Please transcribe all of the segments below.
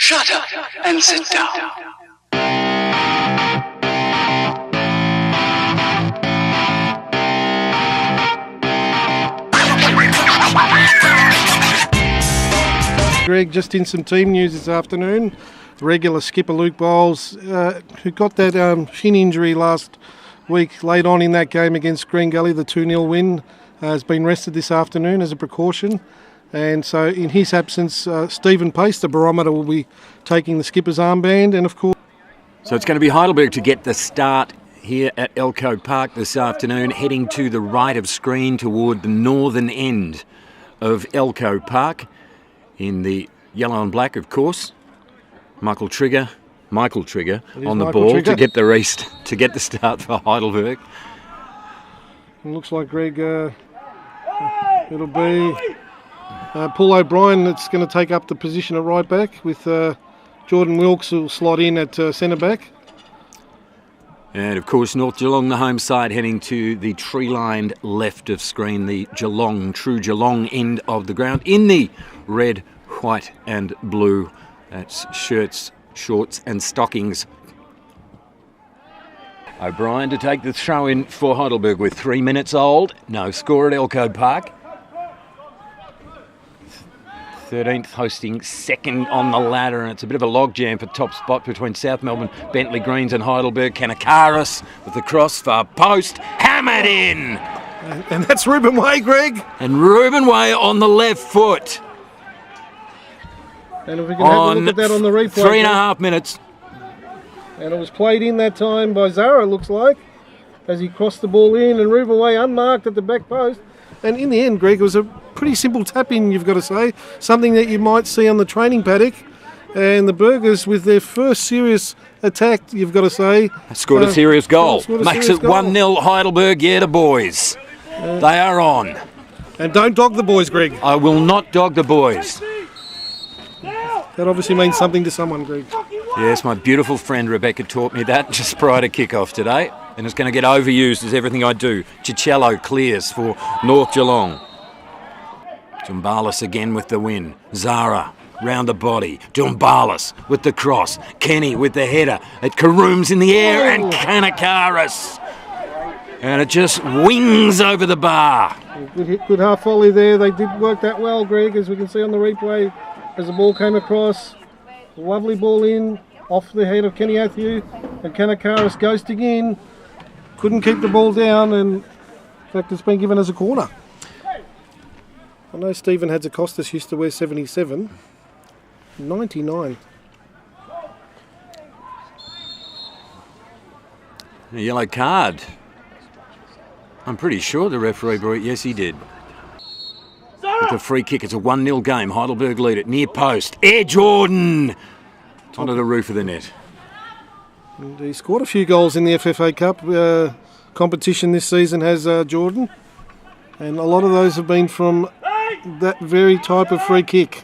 Shut up and sit down. Greg, just in some team news this afternoon. Regular skipper Luke Bowles, who got that shin injury last week late on in that game against Green Gully, the 2-0 win, has been rested this afternoon as a precaution. And so in his absence, Stephen Pace, the barometer, will be taking the skipper's armband. And of course... So it's going to be Heidelberg to get the start here at Elko Park this afternoon, heading to the right of screen toward the northern end of Elko Park. In the yellow and black, of course. Michael Trigger on the ball to get the rest, to get the start for Heidelberg. It looks like, Greg, it'll be Paul O'Brien that's going to take up the position at right back, with Jordan Wilkes who will slot in at centre back. And of course, North Geelong, the home side, heading to the tree-lined left of screen, the true Geelong end of the ground, in the red, white and blue. That's shirts, shorts and stockings. O'Brien to take the throw in for Heidelberg with 3 minutes old. No score at Elko Park. 13th hosting second on the ladder, and it's a bit of a logjam for top spot between South Melbourne, Bentley Greens and Heidelberg. Kanakaris with the cross, far post, hammered in! And that's Ruben Way, Greg. And Ruben Way on the left foot. And if we can have a look at that on the replay. 3.5 minutes. And it was played in that time by Zara, it looks like, as he crossed the ball in, and Ruben Way unmarked at the back post. And in the end, Greg, it was a pretty simple tap-in, you've got to say. Something that you might see on the training paddock. And the Burgers, with their first serious attack, you've got to say... Scored a serious goal. Makes it 1-0 Heidelberg, yeah, the boys. They are on. And don't dog the boys, Greg. I will not dog the boys. That obviously means something to someone, Greg. Yes, my beautiful friend Rebecca taught me that just prior to kick-off today. And it's going to get overused as everything I do. Cicello clears for North Geelong. Jumbalis again with the win. Zara round the body. Jumbalis with the cross. Kenny with the header. It carooms in the air, and Kanakaris. And it just wings over the bar. Good half volley there. They did work that well, Greg, as we can see on the replay. As the ball came across, lovely ball in, off the head of Kenny Athieu, and Kanakaris ghosting in. Couldn't keep the ball down, and in fact it's been given as a corner. I know Stephen Hatzakostas used to wear 77. 99. A yellow card. I'm pretty sure the referee brought it. Yes, he did. With the free kick, it's a 1-0 game. Heidelberg lead it. Near post. Air Jordan! Onto the roof of the net. And he scored a few goals in the FFA Cup competition this season, has Jordan. And a lot of those have been from that very type of free kick.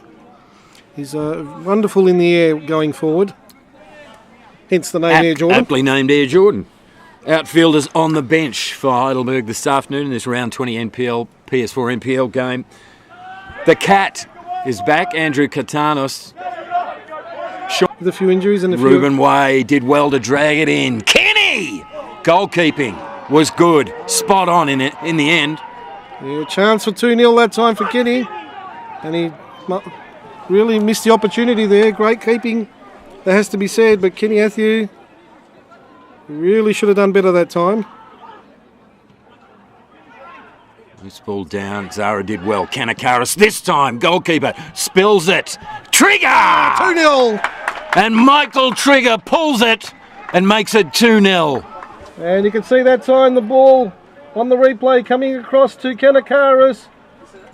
He's wonderful in the air going forward. Hence the name Air Jordan. Aptly named Air Jordan. Outfielders on the bench for Heidelberg this afternoon in this round 20 NPL, PS4 NPL game. The Cat is back, Andrew Katanos. With a few injuries and a few... Ruben Way did well to drag it in. Kenny! Goalkeeping was good. Spot on in it in the end. Yeah, chance for 2-0 that time for Kenny. And he really missed the opportunity there. Great keeping, that has to be said. But Kenny Athieu really should have done better that time. This ball down. Zara did well. Kanakaris this time. Goalkeeper spills it. Trigger! 2-0. And Michael Trigger pulls it and makes it 2-0. And you can see that time the ball on the replay coming across to Kanakaris.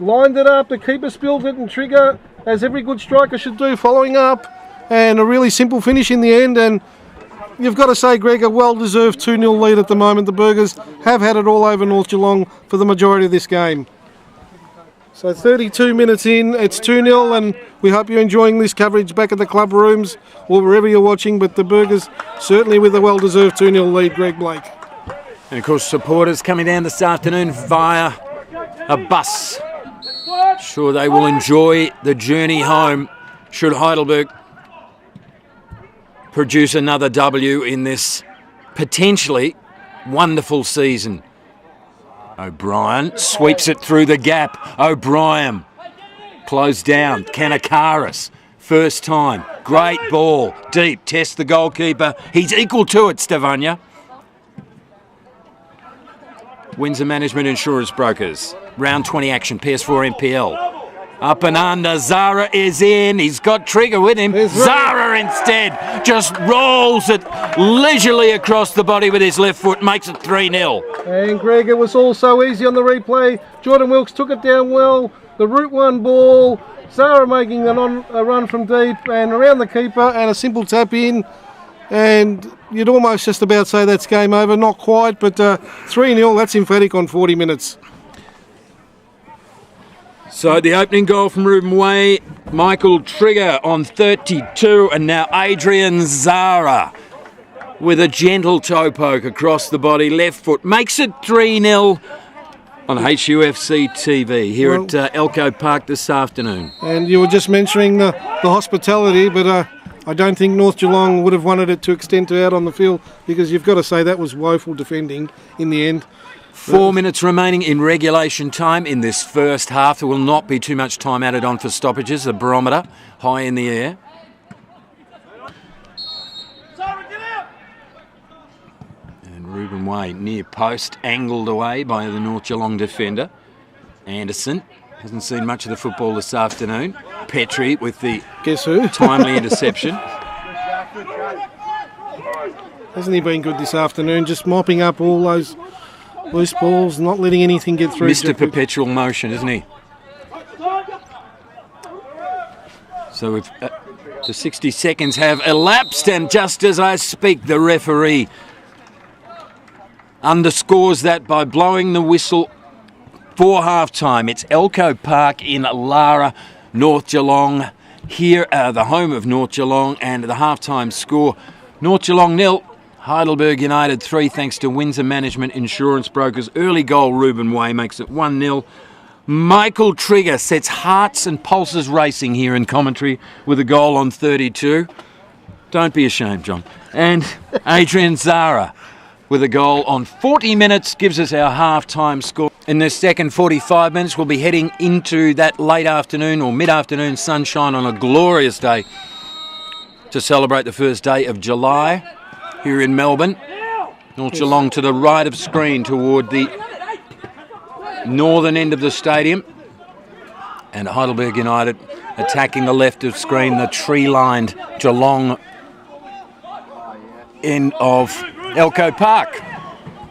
Lined it up. The keeper spilled it, and Trigger, as every good striker should do, following up. And a really simple finish in the end. And you've got to say, Greg, a well-deserved 2-0 lead at the moment. The Burgers have had it all over North Geelong for the majority of this game. So 32 minutes in, it's 2-0, and we hope you're enjoying this coverage back at the club rooms or wherever you're watching. But the Burgers certainly with a well-deserved 2-0 lead, Greg Blake. And of course, supporters coming down this afternoon via a bus. Sure, they will enjoy the journey home should Heidelberg produce another W in this potentially wonderful season. O'Brien sweeps it through the gap. O'Brien closed down. Kanakaris, first time. Great ball. Deep. Test the goalkeeper. He's equal to it, Stevania. Windsor Management Insurance Brokers. Round 20 action. PS4 NPL. Up and under. Zara is in. He's got Trigger with him. Zara instead just rolls it leisurely across the body with his left foot. Makes it 3-0. And Greg, it was all so easy on the replay. Jordan Wilkes took it down well. The Route 1 ball. Zara making a run from deep and around the keeper and a simple tap in. And you'd almost just about say that's game over. Not quite, but 3-0. That's emphatic on 40 minutes. So the opening goal from Ruben Way, Michael Trigger on 32, and now Adrian Zara with a gentle toe poke across the body, left foot, makes it 3-0 on HUFC TV here at Elko Park this afternoon. And you were just mentioning the hospitality, but I don't think North Geelong would have wanted it to extend to out on the field, because you've got to say that was woeful defending in the end. 4 minutes remaining in regulation time in this first half. There will not be too much time added on for stoppages. The barometer high in the air. And Ruben Way near post, angled away by the North Geelong defender. Anderson hasn't seen much of the football this afternoon. Petrie with the timely interception. Hasn't he been good this afternoon? Just mopping up all those loose balls, not letting anything get through. Mr. Perpetual motion, isn't he? So we've, the 60 seconds have elapsed, and just as I speak, the referee underscores that by blowing the whistle for half-time. It's Elko Park in Lara, North Geelong. Here, the home of North Geelong, and the half-time score, North Geelong 0. Heidelberg United 3, thanks to Windsor Management Insurance Brokers. Early goal, Ruben Way, makes it 1-0. Michael Trigger sets hearts and pulses racing here in commentary with a goal on 32. Don't be ashamed, John. And Adrian Zara with a goal on 40 minutes gives us our half-time score. In the second 45 minutes, we'll be heading into that late afternoon or mid-afternoon sunshine on a glorious day to celebrate the first day of July. Here in Melbourne. North Geelong to the right of screen toward the northern end of the stadium. And Heidelberg United attacking the left of screen, the tree-lined Geelong end of Elko Park.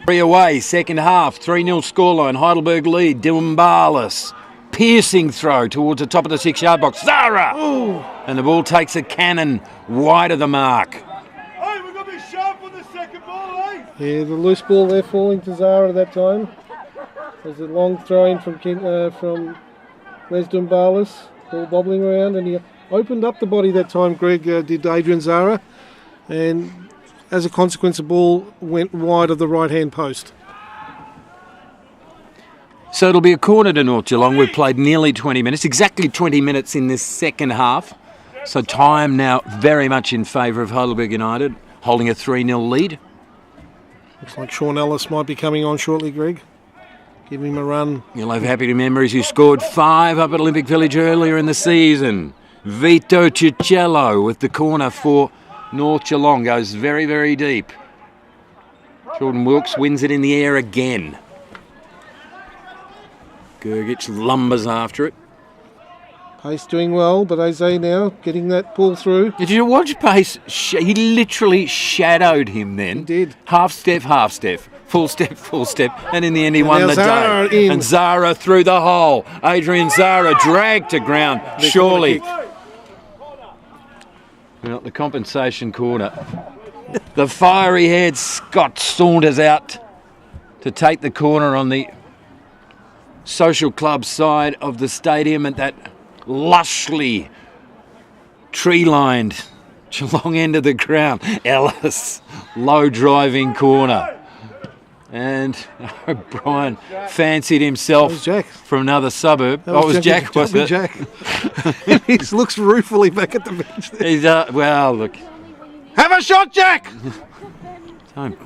3 away, second half, 3-0 scoreline. Heidelberg lead, Dimbalis. Piercing throw towards the top of the 6-yard box. Zara! Ooh. And the ball takes a cannon wide of the mark. Yeah, the loose ball there falling to Zara at that time. There's a long throw in from Les Dumbalis, ball bobbling around, and he opened up the body that time, Greg, did Adrian Zara, and as a consequence the ball went wide of the right-hand post. So it'll be a corner to North Geelong. We've played nearly 20 minutes, exactly 20 minutes in this second half. So time now very much in favour of Heidelberg United, holding a 3-0 lead. Looks like Sean Ellis might be coming on shortly, Greg. Give him a run. You'll have happy memories. He scored 5 up at Olympic Village earlier in the season. Vito Cicello with the corner for North Geelong. Goes very, very deep. Jordan Wilkes wins it in the air again. Gergic lumbers after it. Pace doing well, but Jose now getting that pull through. Did you watch Pace? He literally shadowed him then. He did. Half step, full step, and in the end he won the Zara day. in. And Zara through the hole. Adrian Zara dragged to ground, surely. Well, the compensation corner. The fiery head Scott saunters out to take the corner on the social club side of the stadium at that lushly tree-lined Geelong end of the ground. Ellis, low driving corner. And O'Brien fancied himself from another suburb. That was Jack, was it? Jack. He looks ruefully back at the bench there. He's, well, look, Have a shot, Jack! Don't.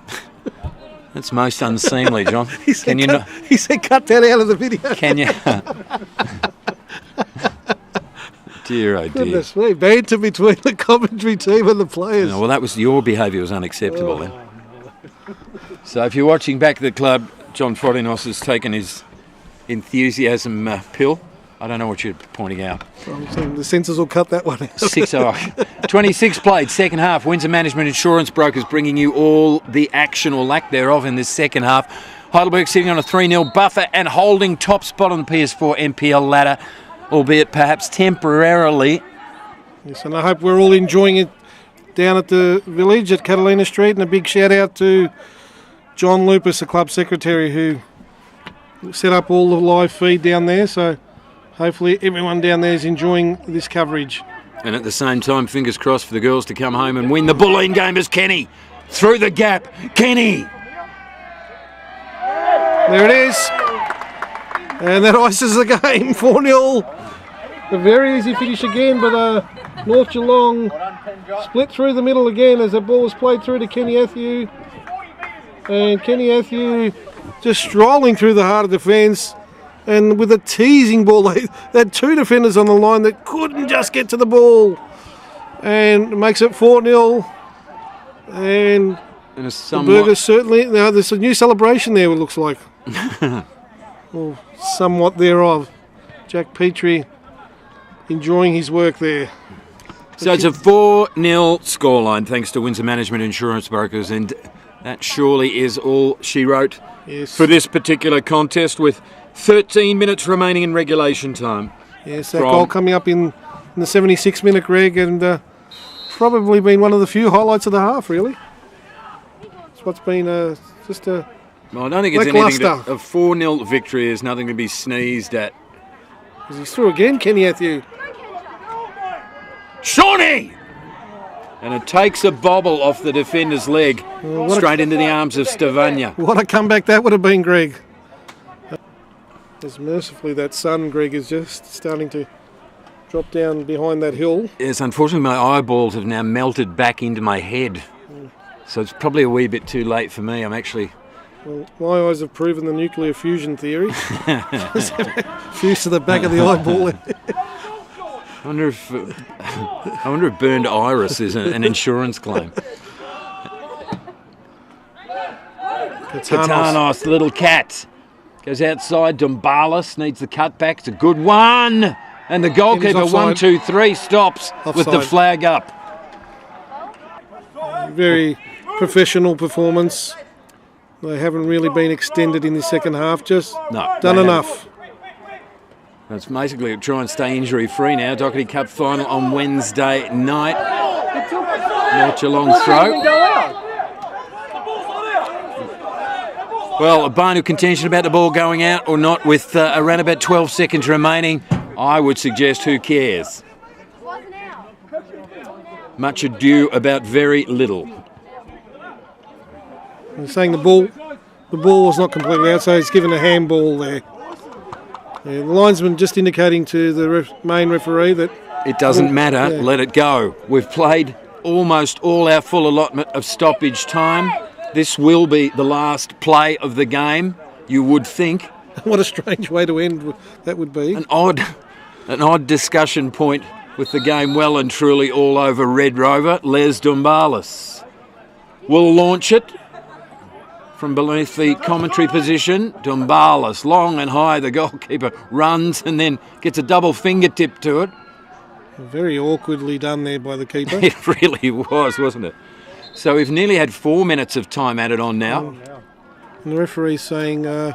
That's most unseemly, John. He said cut that out of the video. Can you? Dear, oh dear. Goodness me, banter between the commentary team and the players. No, well, that was your behaviour was unacceptable then. So if you're watching back at the club, John Frodinos has taken his enthusiasm pill. I don't know what you're pointing out. The censors will cut that one out. 26 played, second half. Windsor Management Insurance Brokers bringing you all the action or lack thereof in this second half. Heidelberg sitting on a 3-0 buffer and holding top spot on the PS4 NPL ladder, albeit perhaps temporarily. Yes, and I hope we're all enjoying it down at the village at Catalina Street, and a big shout out to John Lupus, the club secretary, who set up all the live feed down there, so hopefully everyone down there is enjoying this coverage. And at the same time, fingers crossed for the girls to come home and win the Bulleen game as Kenny through the gap. Kenny! There it is. And that ices the game, 4-0. A very easy finish again, but North Geelong split through the middle again as the ball was played through to Kenny Athew. And Kenny Athew just strolling through the heart of defence. And with a teasing ball, they had two defenders on the line that couldn't just get to the ball. And it makes it 4-0. And the Burgers certainly, now there's a new celebration there, it looks like. Or somewhat thereof. Jack Petrie enjoying his work there. So it's a 4-0 scoreline thanks to Windsor Management Insurance Brokers, and that surely is all she wrote for this particular contest, with 13 minutes remaining in regulation time. Yes, that goal coming up in the 76-minute reg, and probably been one of the few highlights of the half, really. It's what's been just a well, I don't think it's anything. A 4-0 victory is nothing to be sneezed at. He's through again, Kenny Athew. Shawnee! And it takes a bobble off the defender's leg, straight into the arms of Stevania. What a comeback that would have been, Greg. As mercifully that sun, Greg, is just starting to drop down behind that hill. Yes, unfortunately my eyeballs have now melted back into my head. So it's probably a wee bit too late for me. I'm actually... Well, my eyes have proven the nuclear fusion theory. Fused to the back of the eyeball. I wonder if burned iris is an insurance claim. Katanos, little cat. Goes outside. Dumbalis needs the cutback. It's a good one. And the goalkeeper, 1, 2, 3, stops offside with the flag up. Very professional performance. They haven't really been extended in the second half, just done enough. It's basically try and stay injury-free now. Doherty Cup final on Wednesday night. North Geelong throw. Well, a bone of contention about the ball going out or not with around about 12 seconds remaining. I would suggest who cares. Much ado about very little. They're saying the ball was not completely out, so he's given a handball there. Yeah, the linesman just indicating to the main referee that it doesn't matter, let it go. We've played almost all our full allotment of stoppage time. This will be the last play of the game, you would think. What a strange way to end that would be. An odd discussion point with the game well and truly all over Red Rover. Les Dumbalis will launch it from beneath the commentary position. Dumbalis, long and high, the goalkeeper runs and then gets a double fingertip to it. Very awkwardly done there by the keeper. It really was, wasn't it? So we've nearly had 4 minutes of time added on now. And the referee's saying, I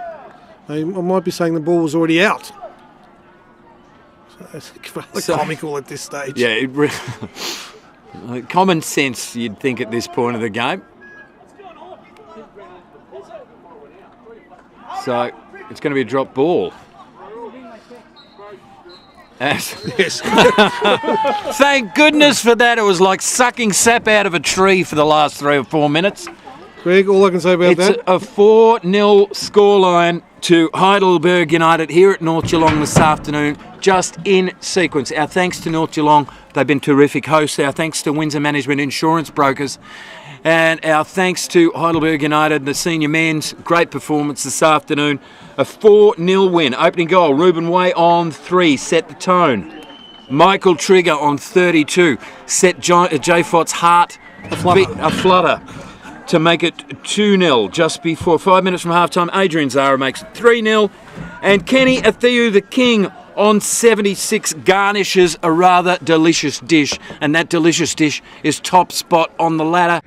might be saying the ball was already out. So it's rather comical at this stage. Yeah, common sense you'd think at this point of the game. So it's going to be a drop ball. Yes. Thank goodness for that. It was like sucking sap out of a tree for the last 3 or 4 minutes. Greg, all I can say about that? It's a 4-0 scoreline to Heidelberg United here at North Geelong this afternoon. just in sequence. Our thanks to North Geelong. They've been terrific hosts. Our thanks to Windsor Management Insurance Brokers. And our thanks to Heidelberg United, the senior men's. Great performance this afternoon. A 4-0 win. Opening goal, Ruben Way on 3, set the tone. Michael Trigger on 32, set Jay Fott's heart a flutter to make it 2-0 just before 5 minutes from half-time. Adrian Zara makes it 3-0. And Kenny Athiu, the king, on 76 garnishes a rather delicious dish. And that delicious dish is top spot on the ladder.